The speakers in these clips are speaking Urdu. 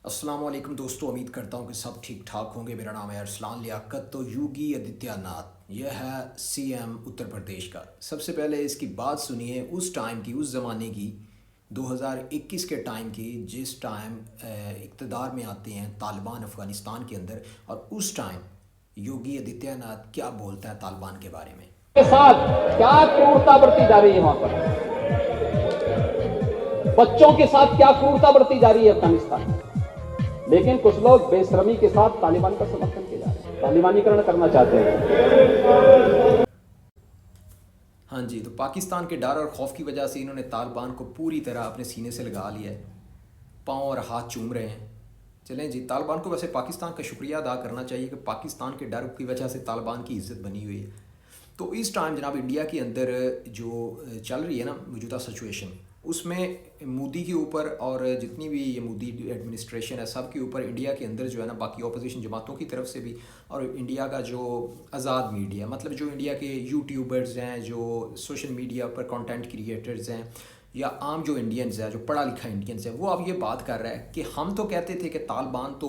السلام علیکم دوستو، امید کرتا ہوں کہ سب ٹھیک ٹھاک ہوں گے۔ میرا نام ہے ارسلان لیاقت۔ تو یوگی آدتیہ ناتھ یہ ہے سی ایم اتر پردیش کا۔ سب سے پہلے اس کی بات سنیے اس ٹائم کی، اس زمانے کی، 2021 کے ٹائم کی، جس ٹائم اقتدار میں آتے ہیں طالبان افغانستان کے اندر، اور اس ٹائم یوگی آدتیہ ناتھ کیا بولتا ہے طالبان کے بارے میں۔ کے ساتھ کیا کرورتا برتی جا رہی ہے وہاں پر، بچوں کے ساتھ کیا کرورتا برتی جا رہی ہے افغانستان میں، لیکن کچھ لوگ بے شرمی کے ساتھ طالبان کا سمرتھن کیا جا رہا ہے، طالبانیکرن کرنا چاہتے ہیں۔ ہاں جی، تو پاکستان کے ڈر اور خوف کی وجہ سے انہوں نے طالبان کو پوری طرح اپنے سینے سے لگا لیا ہے، پاؤں اور ہاتھ چوم رہے ہیں۔ چلیں جی، طالبان کو ویسے پاکستان کا شکریہ ادا کرنا چاہیے کہ پاکستان کے ڈر کی وجہ سے طالبان کی عزت بنی ہوئی ہے۔ تو اس ٹائم جناب انڈیا کے اندر جو چل رہی ہے نا موجودہ سچویشن، اس میں مودی کے اوپر اور جتنی بھی یہ مودی ایڈمنسٹریشن ہے سب کے اوپر انڈیا کے اندر جو ہے نا باقی اپوزیشن جماعتوں کی طرف سے بھی، اور انڈیا کا جو آزاد میڈیا، مطلب جو انڈیا کے یوٹیوبرز ہیں، جو سوشل میڈیا پر کانٹینٹ کریٹرز ہیں، یا عام جو انڈینز ہے، جو پڑھا لکھا انڈینز ہے، وہ اب یہ بات کر رہا ہے کہ ہم تو کہتے تھے کہ طالبان تو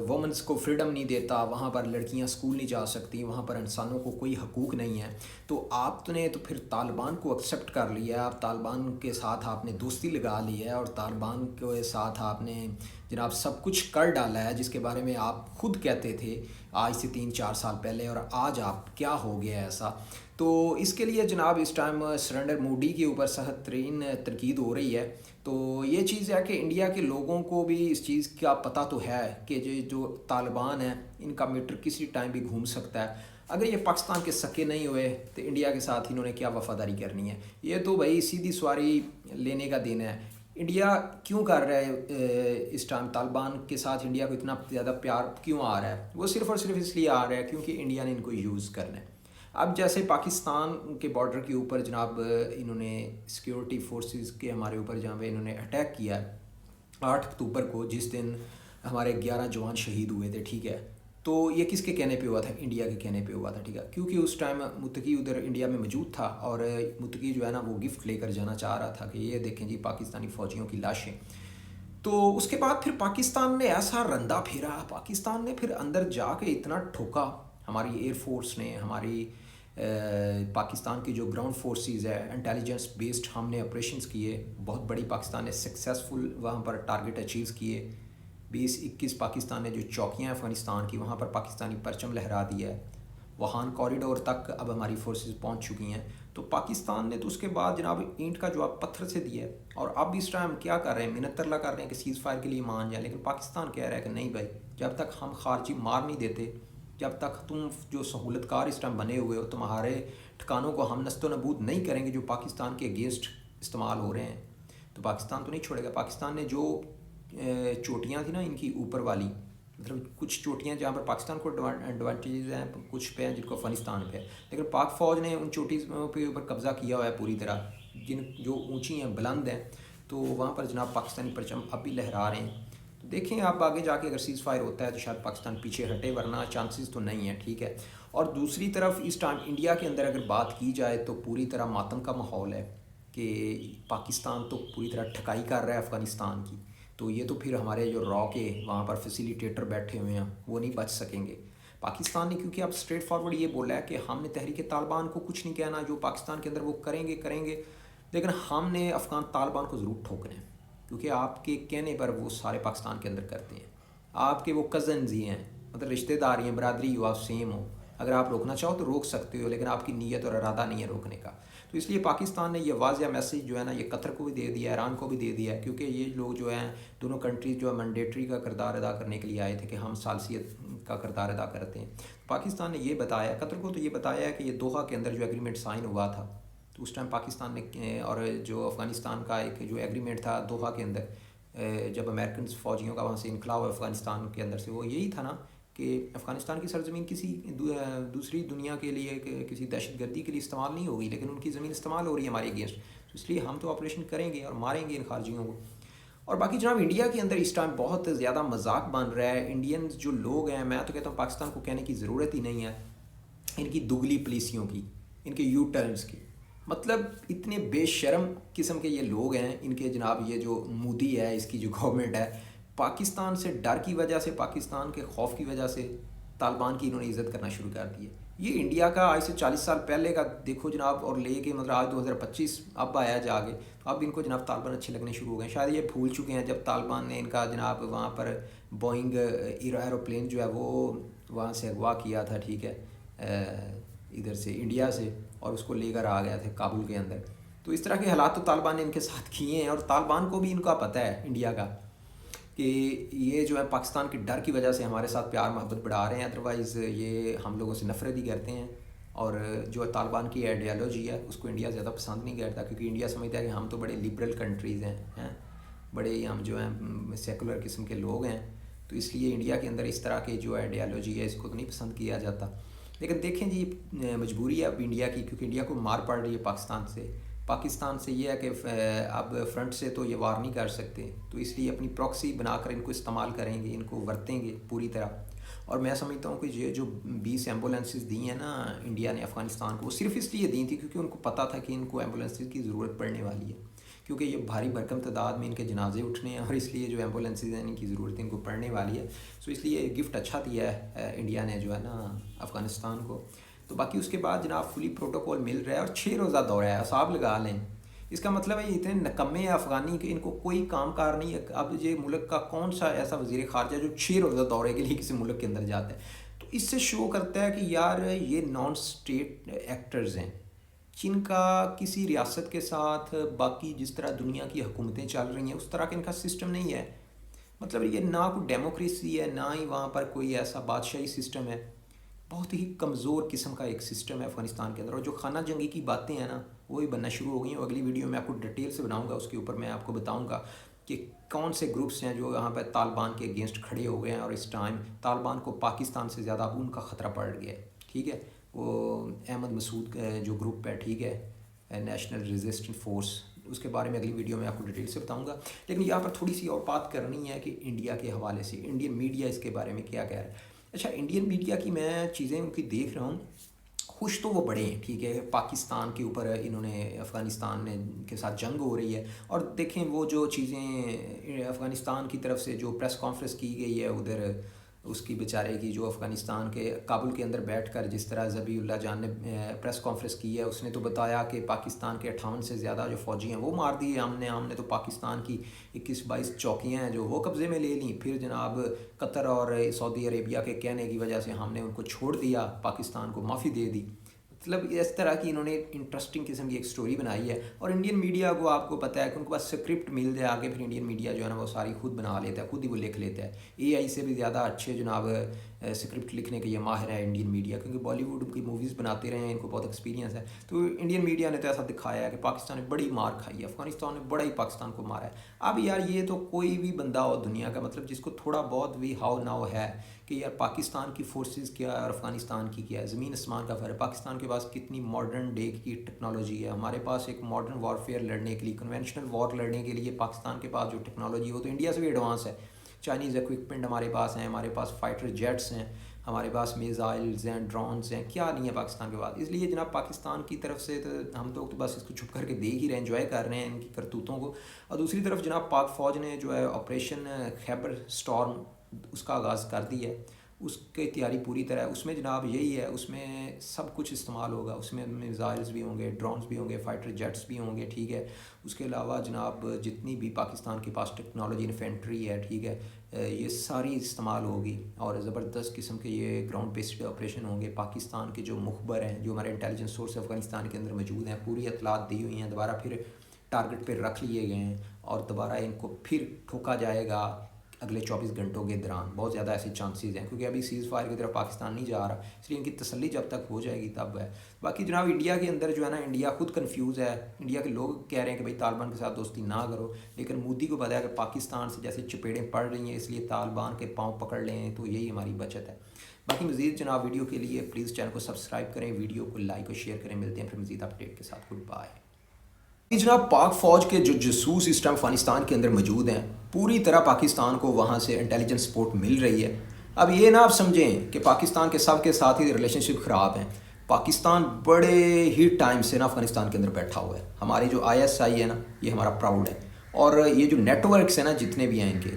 وومنس کو فریڈم نہیں دیتا، وہاں پر لڑکیاں اسکول نہیں جا سکتی، وہاں پر انسانوں کو کوئی حقوق نہیں ہے، تو آپ نے تو پھر طالبان کو ایکسیپٹ کر لیا ہے، آپ طالبان کے ساتھ آپ نے دوستی لگا لی ہے، اور طالبان کے ساتھ آپ نے جناب سب کچھ کر ڈالا ہے جس کے بارے میں آپ خود کہتے تھے آج سے 3-4 سال پہلے، اور آج آپ کیا ہو گیا ہے ایسا۔ تو اس کے لیے جناب اس ٹائم سرنڈر مودی کے اوپر سخت ترین تنقید ہو رہی ہے۔ تو یہ چیز ہے کہ انڈیا کے لوگوں کو بھی اس چیز کا پتہ تو ہے کہ جو طالبان ہیں ان کا میٹر کسی ٹائم بھی گھوم سکتا ہے۔ اگر یہ پاکستان کے سکے نہیں ہوئے تو انڈیا کے ساتھ انہوں نے کیا وفاداری کرنی ہے؟ یہ تو بھائی سیدھی سواری لینے کا دن ہے۔ انڈیا کیوں کر رہا ہے اس ٹائم طالبان کے ساتھ، انڈیا کو اتنا زیادہ پیار کیوں آ رہا ہے؟ وہ صرف اور صرف اس لیے آ رہا ہے کیونکہ انڈیا نے ان کو یوز کرنا ہے۔ اب جیسے پاکستان کے بارڈر کے اوپر جناب انہوں نے سیکیورٹی فورسز کے ہمارے اوپر جہاں پہ انہوں نے اٹیک کیا ہے 8 اکتوبر کو، جس دن ہمارے 11 جوان شہید ہوئے تھے، ٹھیک ہے، تو یہ کس کے کہنے پہ ہوا تھا؟ انڈیا کے کہنے پہ ہوا تھا، ٹھیک ہے، کیونکہ اس ٹائم متقی ادھر انڈیا میں موجود تھا، اور متقی جو ہے نا وہ گفٹ لے کر جانا چاہ رہا تھا کہ یہ دیکھیں جی پاکستانی فوجیوں کی لاشیں۔ تو اس کے بعد پھر پاکستان نے ایسا رندہ پھیرا، پاکستان نے پھر اندر جا کے اتنا ٹھوکا، ہماری ایئر فورس نے، ہماری پاکستان کی جو گراؤنڈ فورسز ہے انٹیلیجنس بیسڈ، ہم نے آپریشنز کیے بہت بڑی، پاکستان نے سکسیزفل وہاں پر ٹارگٹ اچیو کیے۔ 20-21 پاکستان نے جو چوکیاں افغانستان کی وہاں پر پاکستانی پرچم لہرا دیا ہے، وہان کوریڈور تک اب ہماری فورسز پہنچ چکی ہیں۔ تو پاکستان نے تو اس کے بعد جناب اینٹ کا جواب پتھر سے دیا ہے، اور اب اس ٹائم کیا کر رہے ہیں؟ منت ترلا کر رہے ہیں کہ سیز فائر کے لیے مان جائیں، لیکن پاکستان کہہ رہا ہے کہ نہیں بھائی، جب تک ہم خارجی مار نہیں دیتے، جب تک تم جو سہولت کار اس ٹائم بنے ہوئے ہو، تمہارے ٹھکانوں کو ہم نست و نبود نہیں کریں گے جو پاکستان کے اگینسٹ استعمال ہو رہے ہیں، تو پاکستان تو نہیں چھوڑے گا۔ پاکستان نے جو چوٹیاں تھیں نا ان کی اوپر والی، مطلب کچھ چوٹیاں جہاں پر پاکستان کو ایڈوانٹیجز ہیں، کچھ پہ ہیں جن کو افغانستان پہ ہے، لیکن پاک فوج نے ان چوٹیوں پہ اوپر قبضہ کیا ہوا ہے پوری طرح، جن جو اونچی ہیں، بلند ہیں، تو وہاں پر جناب پاکستانی پرچم اب بھی لہرا رہے ہیں۔ تو دیکھیں آپ آگے جا کے اگر سیز فائر ہوتا ہے تو شاید پاکستان پیچھے ہٹے، ورنہ چانسز تو نہیں ہیں، ٹھیک ہے۔ اور دوسری طرف اس ٹائم انڈیا کے اندر اگر بات کی جائے تو پوری طرح ماتم کا ماحول ہے کہ پاکستان تو پوری طرح ٹھکائی کر رہا ہے افغانستان کی، تو یہ تو پھر ہمارے جو را کے وہاں پر فیسیلیٹیٹر بیٹھے ہوئے ہیں وہ نہیں بچ سکیں گے۔ پاکستان نے کیونکہ اب اسٹریٹ فارورڈ یہ بولا ہے کہ ہم نے تحریک طالبان کو کچھ نہیں کہنا، جو پاکستان کے اندر وہ کریں گے، لیکن ہم نے افغان طالبان کو ضرور ٹھوکنا ہے، کیونکہ آپ کے کہنے پر وہ سارے پاکستان کے اندر کرتے ہیں، آپ کے وہ کزنز ہی ہیں، مطلب رشتہ دار ہیں، برادری ہو، آپ سیم ہو، اگر آپ روکنا چاہو تو روک سکتے ہو، لیکن آپ کی نیت اور ارادہ نہیں ہے روکنے کا۔ تو اس لیے پاکستان نے یہ واضح میسیج جو ہے نا یہ قطر کو بھی دے دیا ہے، ایران کو بھی دے دیا ہے، کیونکہ یہ لوگ جو ہیں دونوں کنٹریز جو ہے مینڈیٹری کا کردار ادا کرنے کے لیے آئے تھے کہ ہم ثالثیت کا کردار ادا کرتے ہیں۔ پاکستان نے یہ بتایا، قطر کو تو یہ بتایا ہے کہ یہ دوحہ کے اندر جو ایگریمنٹ سائن ہوا تھا، تو اس ٹائم پاکستان نے اور جو افغانستان کا ایک جو ایگریمنٹ تھا دوحہ کے اندر، جب امریکن فوجیوں کا وہاں سے انخلا ہوا افغانستان کے اندر سے، وہ یہی تھا نا کہ افغانستان کی سرزمین کسی دوسری دنیا کے لیے، کسی دہشت گردی کے لیے استعمال نہیں ہوگی، لیکن ان کی زمین استعمال ہو رہی ہے ہمارے اگینسٹ، تو اس لیے ہم تو آپریشن کریں گے اور ماریں گے ان خارجیوں کو۔ اور باقی جناب انڈیا کے اندر اس ٹائم بہت زیادہ مذاق بن رہا ہے، انڈینز جو لوگ ہیں، میں تو کہتا ہوں پاکستان کو کہنے کی ضرورت ہی نہیں ہے، ان کی دگلی پالیسیوں کی، ان کے یو ٹرنس کی، مطلب اتنے بے شرم قسم کے یہ لوگ ہیں، ان کے جناب یہ جو مودی ہے، اس کی جو گورنمنٹ ہے، پاکستان سے ڈر کی وجہ سے، پاکستان کے خوف کی وجہ سے طالبان کی انہوں نے عزت کرنا شروع کر دی ہے. یہ انڈیا کا آج سے 40 سال پہلے کا دیکھو جناب، اور لے کے مطلب آج 2025 اب آیا جا کے، اب ان کو جناب طالبان اچھے لگنے شروع ہو گئے. شاید یہ بھول چکے ہیں جب طالبان نے ان کا جناب وہاں پر بوئنگ ایروپلین جو ہے وہ وہاں سے اغوا کیا تھا، ٹھیک ہے، ادھر سے انڈیا سے، اور اس کو لے کر آ گیا تھے کابل کے اندر. تو اس طرح کے حالات تو طالبان نے ان کے ساتھ کیے ہیں، اور طالبان کو بھی ان کا پتہ ہے انڈیا کا کہ یہ جو ہے پاکستان کے ڈر کی وجہ سے ہمارے ساتھ پیار محبت بڑھا رہے ہیں، ادروائز یہ ہم لوگوں سے نفرت ہی کرتے ہیں. اور جو طالبان کی آئیڈیالوجی ہے اس کو انڈیا زیادہ پسند نہیں کرتا، کیونکہ انڈیا سمجھتا ہے کہ ہم تو بڑے لبرل کنٹریز ہیں، بڑے ہم جو ہیں سیکولر قسم کے لوگ ہیں، تو اس لیے انڈیا کے اندر اس طرح کی جو آئیڈیالوجی ہے اس کو تو نہیں پسند کیا جاتا. لیکن دیکھیں جی مجبوری ہے اب انڈیا کی، کیونکہ انڈیا کو مار پڑ رہی ہے پاکستان سے یہ ہے کہ اب فرنٹ سے تو یہ وار نہیں کر سکتے، تو اس لیے اپنی پراکسی بنا کر ان کو استعمال کریں گے، ان کو ورتیں گے پوری طرح. اور میں سمجھتا ہوں کہ یہ جو 20 ایمبولینسز دی ہیں نا انڈیا نے افغانستان کو، وہ صرف اس لیے دی تھی کیونکہ ان کو پتہ تھا کہ ان کو ایمبولینسز کی ضرورت پڑنے والی ہے، کیونکہ یہ بھاری بھرکم تعداد میں ان کے جنازے اٹھنے ہیں، اور اس لیے جو ایمبولینسز ہیں ان کی ضرورت ان کو پڑنے والی ہے. سو اس لیے گفٹ اچھا دیا ہے انڈیا نے جو ہے نا افغانستان کو. تو باقی اس کے بعد جناب فلی پروٹوکول مل رہا ہے، اور 6 روزہ دورہ ہے، حساب لگا لیں. اس کا مطلب ہے یہ اتنے نکمے ہیں افغانی کہ ان کو کوئی کام کار نہیں ہے. اب یہ ملک کا کون سا ایسا وزیر خارجہ جو 6 روزہ دورے کے لیے کسی ملک کے اندر جاتا ہے؟ تو اس سے شو کرتا ہے کہ یار یہ نان اسٹیٹ ایکٹرز ہیں، جن کا کسی ریاست کے ساتھ باقی جس طرح دنیا کی حکومتیں چل رہی ہیں اس طرح کا ان کا سسٹم نہیں ہے. مطلب یہ نہ کوئی ڈیموکریسی ہے، نہ ہی وہاں پر کوئی ایسا بادشاہی سسٹم ہے. بہت ہی کمزور قسم کا ایک سسٹم ہے افغانستان کے اندر. اور جو خانہ جنگی کی باتیں ہیں نا وہی بننا شروع ہو گئی ہیں. اگلی ویڈیو میں آپ کو ڈیٹیل سے بناؤں گا، اس کے اوپر میں آپ کو بتاؤں گا کہ کون سے گروپس ہیں جو یہاں پہ طالبان کے اگینسٹ کھڑے ہو گئے ہیں، اور اس ٹائم طالبان کو پاکستان سے زیادہ اب ان کا خطرہ پڑ گیا ہے. ٹھیک ہے، وہ احمد مسعود جو گروپ ہے، ٹھیک ہے، نیشنل ریزسٹنٹ فورس، اس کے بارے میں اگلی ویڈیو میں آپ کو ڈیٹیل سے بتاؤں گا. لیکن یہاں پر تھوڑی سی اور بات کرنی ہے کہ انڈیا کے حوالے سے انڈین میڈیا اس کے بارے میں کیا کہہ رہا ہے. اچھا، انڈین میڈیا کی میں چیزیں ان کی دیکھ رہا ہوں، خوش تو وہ بڑے ہیں، ٹھیک ہے، پاکستان کے اوپر انہوں نے افغانستان کے ساتھ جنگ ہو رہی ہے. اور دیکھیں وہ جو چیزیں افغانستان کی طرف سے جو پریس کانفرنس کی گئی ہے ادھر اس کی بیچارے کی، جو افغانستان کے کابل کے اندر بیٹھ کر جس طرح ذبیح اللہ جان نے پریس کانفرنس کی ہے، اس نے تو بتایا کہ پاکستان کے 58 سے زیادہ جو فوجی ہیں وہ مار دیے ہم نے تو پاکستان کی 21-22 چوکیاں ہیں جو وہ قبضے میں لے لیں. پھر جناب قطر اور سعودی عربیہ کے کہنے کی وجہ سے ہم نے ان کو چھوڑ دیا، پاکستان کو معافی دے دی. مطلب اس طرح کی انہوں نے انٹرسٹنگ قسم کی ایک سٹوری بنائی ہے. اور انڈین میڈیا کو آپ کو پتہ ہے کہ ان کے پاس اسکرپٹ مل جائے آگے، پھر انڈین میڈیا جو ہے نا وہ ساری خود بنا لیتا ہے، خود ہی وہ لکھ لیتا ہے. اے آئی سے بھی زیادہ اچھے جناب اسکرپٹ لکھنے کے یہ ماہر ہے انڈین میڈیا، کیونکہ بالی ووڈ کی موویز بناتے رہے ہیں، ان کو بہت ایکسپیرینس ہے. تو انڈین میڈیا نے تو ایسا دکھایا ہے کہ پاکستان نے بڑی مار کھائی ہے، افغانستان نے بڑا ہی پاکستان کو مارا ہے. اب یار یہ تو کوئی بھی بندہ ہو دنیا کا، مطلب جس کو تھوڑا بہت بھی ہاؤ ناؤ ہے کہ یار پاکستان کی فورسز کیا ہے اور افغانستان کی کیا ہے، زمین آسمان کا فرق ہے. پاکستان کے پاس کتنی ماڈرن ڈے کی ٹیکنالوجی ہے، ہمارے پاس ایک ماڈرن وارفیئر لڑنے کے لیے، کنونشنل وار لڑنے کے لیے پاکستان کے پاس جو ٹیکنالوجی ہے وہ تو انڈیا سے بھی ایڈوانس ہے. چائنیز ایکوپمنٹ ہمارے پاس ہیں، ہمارے پاس فائٹر جیٹس ہیں، ہمارے پاس میزائلز ہیں، ڈرونز ہیں، کیا نہیں ہے پاکستان کے پاس. اس لیے جناب پاکستان کی طرف سے تو ہم تو بس اس کو چھپ کر کے دیکھ ہی رہے ہیں، انجوائے کر رہے ہیں ان کی کرتوتوں کو. اور دوسری طرف جناب پاک فوج نے جو ہے آپریشن خیبر سٹارم اس کا آغاز کر دیا ہے، اس کی تیاری پوری طرح ہے. اس میں جناب یہی ہے، اس میں سب کچھ استعمال ہوگا، اس میں میزائلز بھی ہوں گے، ڈرونز بھی ہوں گے، فائٹر جیٹس بھی ہوں گے، ٹھیک ہے. اس کے علاوہ جناب جتنی بھی پاکستان کے پاس ٹیکنالوجی انفینٹری ہے، ٹھیک ہے، یہ ساری استعمال ہوگی. اور زبردست قسم کے یہ گراؤنڈ بیسڈ آپریشن ہوں گے. پاکستان کے جو مخبر ہیں، جو ہمارے انٹیلیجنس سورس افغانستان کے اندر موجود ہیں، پوری اطلاعات دی ہوئی ہیں، دوبارہ پھر ٹارگٹ پہ رکھ لیے گئے ہیں، اور دوبارہ ان کو پھر ٹھوکا جائے گا اگلے 24 گھنٹوں کے دوران. بہت زیادہ ایسے چانسز ہیں، کیونکہ ابھی سیز فائر کی طرف پاکستان نہیں جا رہا، اس لیے ان کی تسلی جب تک ہو جائے گی تب ہے. باقی جناب انڈیا کے اندر جو ہے نا، انڈیا خود کنفیوز ہے. انڈیا کے لوگ کہہ رہے ہیں کہ بھائی طالبان کے ساتھ دوستی نہ کرو، لیکن مودی کو پتہ ہے کہ پاکستان سے جیسے چپیڑیں پڑ رہی ہیں، اس لیے طالبان کے پاؤں پکڑ لیں تو یہی ہماری بچت ہے. باقی مزید جناب ویڈیو کے لیے پلیز چینل کو سبسکرائب کریں، ویڈیو کو لائک اور شیئر کریں. ملتے ہیں پھر مزید اپڈیٹ کے ساتھ. Good bye. جناب پاک فوج کے جو جاسوس اس ٹائم افغانستان کے اندر موجود ہیں، پوری طرح پاکستان کو وہاں سے انٹیلیجنس سپورٹ مل رہی ہے. اب یہ نہ آپ سمجھیں کہ پاکستان کے سب کے ساتھ ہی ریلیشن شپ خراب ہیں. پاکستان بڑے ہی ٹائم سے نا افغانستان کے اندر بیٹھا ہوا ہے. ہماری جو ISI ہے نا، یہ ہمارا پراؤڈ ہے. اور یہ جو نیٹ ورکس ہیں نا جتنے بھی ہیں ان کے،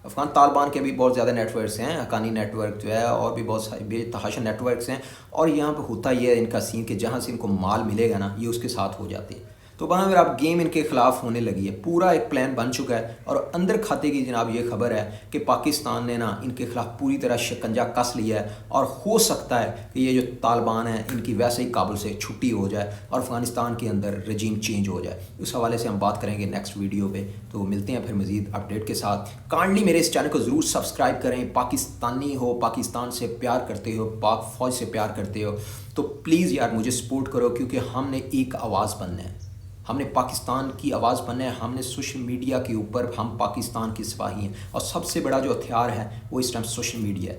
افغان طالبان کے بھی بہت زیادہ نیٹ ورکس ہیں، حقانی نیٹ ورک جو ہے اور بھی بہت سارے بے تحاشا نیٹ ورکس ہیں، اور یہاں پہ ہوتا یہ ہے ان کا سین کہ جہاں سے ان کو مال ملے گا نا یہ اس کے ساتھ ہو جاتی ہے. تو وہاں پھر اب گیم ان کے خلاف ہونے لگی ہے، پورا ایک پلان بن چکا ہے. اور اندر کھاتے کی جناب یہ خبر ہے کہ پاکستان نے نا ان کے خلاف پوری طرح شکنجہ کس لیا ہے، اور ہو سکتا ہے کہ یہ جو طالبان ہیں ان کی ویسے ہی کابل سے چھٹی ہو جائے اور افغانستان کے اندر رجیم چینج ہو جائے. اس حوالے سے ہم بات کریں گے نیکسٹ ویڈیو پہ. تو ملتے ہیں پھر مزید اپڈیٹ کے ساتھ. کائنڈلی میرے اس چینل کو ضرور سبسکرائب کریں. پاکستانی ہو، پاکستان سے پیار کرتے ہو، پاک فوج سے پیار کرتے ہو تو پلیز یار مجھے سپورٹ کرو، کیونکہ ہم نے ایک آواز بننا ہے، ہم نے پاکستان کی آواز بننا ہے. ہم نے سوشل میڈیا کے اوپر ہم پاکستان کی سپاہی ہیں، اور سب سے بڑا جو ہتھیار ہے وہ اس ٹائم سوشل میڈیا ہے.